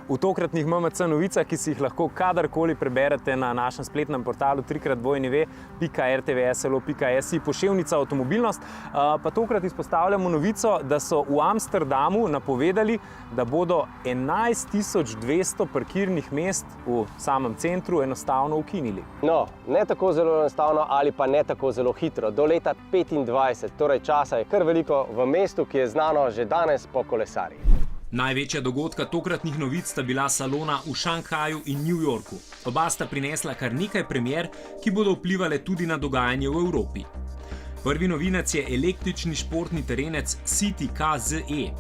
V tokratnih MMC novicah, ki si jih lahko kadarkoli preberete na našem spletnem portalu www.rtvslo.si, poševnica avtomobilnost, pa tokrat izpostavljamo novico, da so v Amsterdamu napovedali, da bodo 11.200 parkirnih mest v samem centru enostavno ukinili. No, ne tako zelo enostavno ali pa ne tako zelo hitro. Do leta 2025, torej časa je kar veliko v mestu, ki je znano že danes po kolesarjih. Največja dogodka tokratnih novic sta bila salona v Šanghaju in New Yorku. Oba sta prinesla kar nekaj premier, ki bodo vplivale tudi na dogajanje v Evropi. Prvi novinec je električni športni terenec City KZE.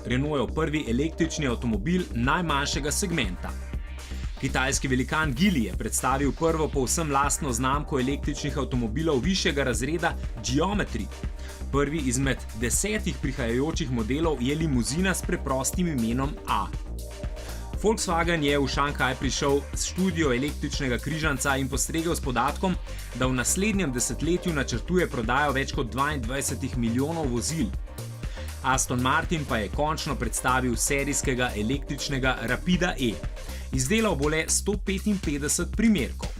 Renaultov prvi električni avtomobil najmanjšega segmenta. Kitajski velikan Geely je predstavil prvo povsem lastno znamko električnih avtomobilov višjega razreda Geometry. Prvi izmed 10 prihajajočih modelov je limuzina s preprostim imenom A. Volkswagen je v Šanghaj prišel s študijo električnega križanca in postregel s podatkom, da v naslednjem desetletju načrtuje prodajo več kot 22 milijonov vozil. Aston Martin pa je končno predstavil serijskega električnega Rapida E. Izdelal bo le 155 primerkov.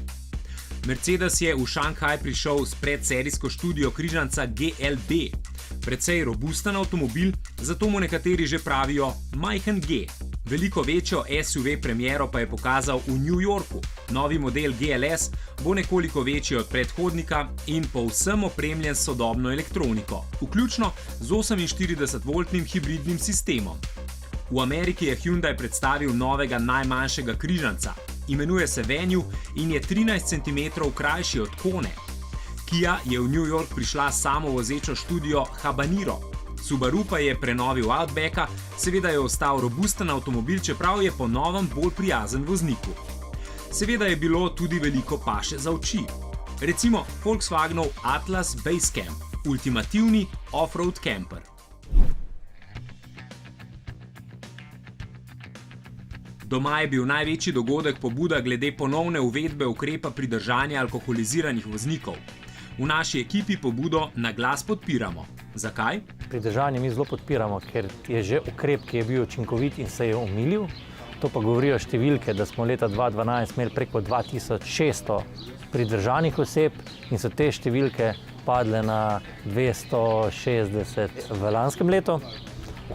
Mercedes je v Šanghaj prišel s predserijsko študijo križanca GLB. Precej robusten avtomobil, zato mu nekateri že pravijo majhen G. Veliko večjo SUV premiero pa je pokazal v New Yorku. Novi model GLS bo nekoliko večji od predhodnika in povsem opremljen s sodobno elektroniko, vključno z 48-voltnim hibridnim sistemom. V Ameriki je Hyundai predstavil novega najmanjšega križanca. Imenuje se Venue in je 13 cm krajši od Kone. Kia je v New York prišla s samovozečo študijo Habanero. Subaru pa je prenovil Outbacka, seveda je ostal robusten avtomobil, čeprav je po novem bolj prijazen vozniku. Seveda je bilo tudi veliko paše za oči. Recimo Volkswagenov Atlas Basecamp, ultimativni off-road camper. Doma je bil največji dogodek pobuda glede ponovne uvedbe ukrepa pridržanja alkoholiziranih voznikov. V naši ekipi pobudo na glas podpiramo. Zakaj? Pridržanje mi zelo podpiramo, ker je že ukrep, ki je bil učinkovit in se je omilil. To pa govorijo številke, da smo leta 2012 imeli preko 2600 pridržanih oseb in so te številke padle na 260 v lanskem letu.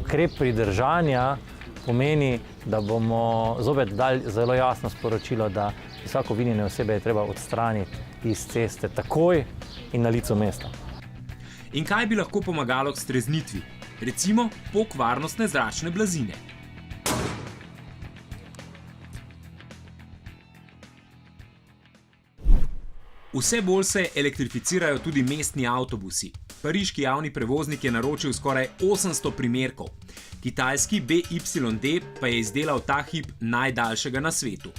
Ukrep pridržanja pomeni, da bomo zopet dali zelo jasno sporočilo, da vsako vinjene osebe je treba odstraniti iz ceste takoj in na licu mesta. In kaj bi lahko pomagalo k streznitvi? Recimo pok varnostne zračne blazine. Vse bolj se elektrificirajo tudi mestni avtobusi. Pariški javni prevoznik je naročil skoraj 800 primerkov. Kitajski BYD pa je izdelal ta hip najdaljšega na svetu.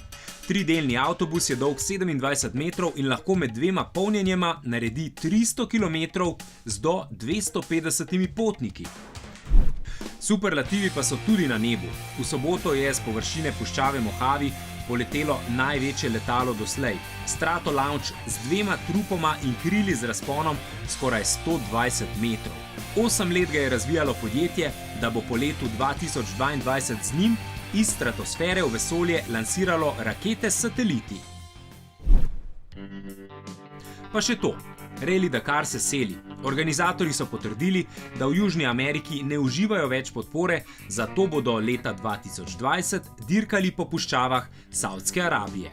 Tridelni avtobus je dolg 27 metrov in lahko med dvema polnjenjema naredi 300 km z do 250 potniki. Superlativi pa so tudi na nebu. V soboto je z površine puščave Mojave poletelo največje letalo doslej. Stratolaunch z 2 trupoma in krili z razponom skoraj 120 metrov. 8 let ga je razvijalo podjetje, da bo po letu 2022 z njim iz stratosfere v vesolje lansiralo rakete s sateliti. Pa še to. Rally Dakar se seli. Organizatorji so potrdili, da v Južni Ameriki ne uživajo več podpore, zato bodo leta 2020 dirkali po puščavah Savdske Arabije.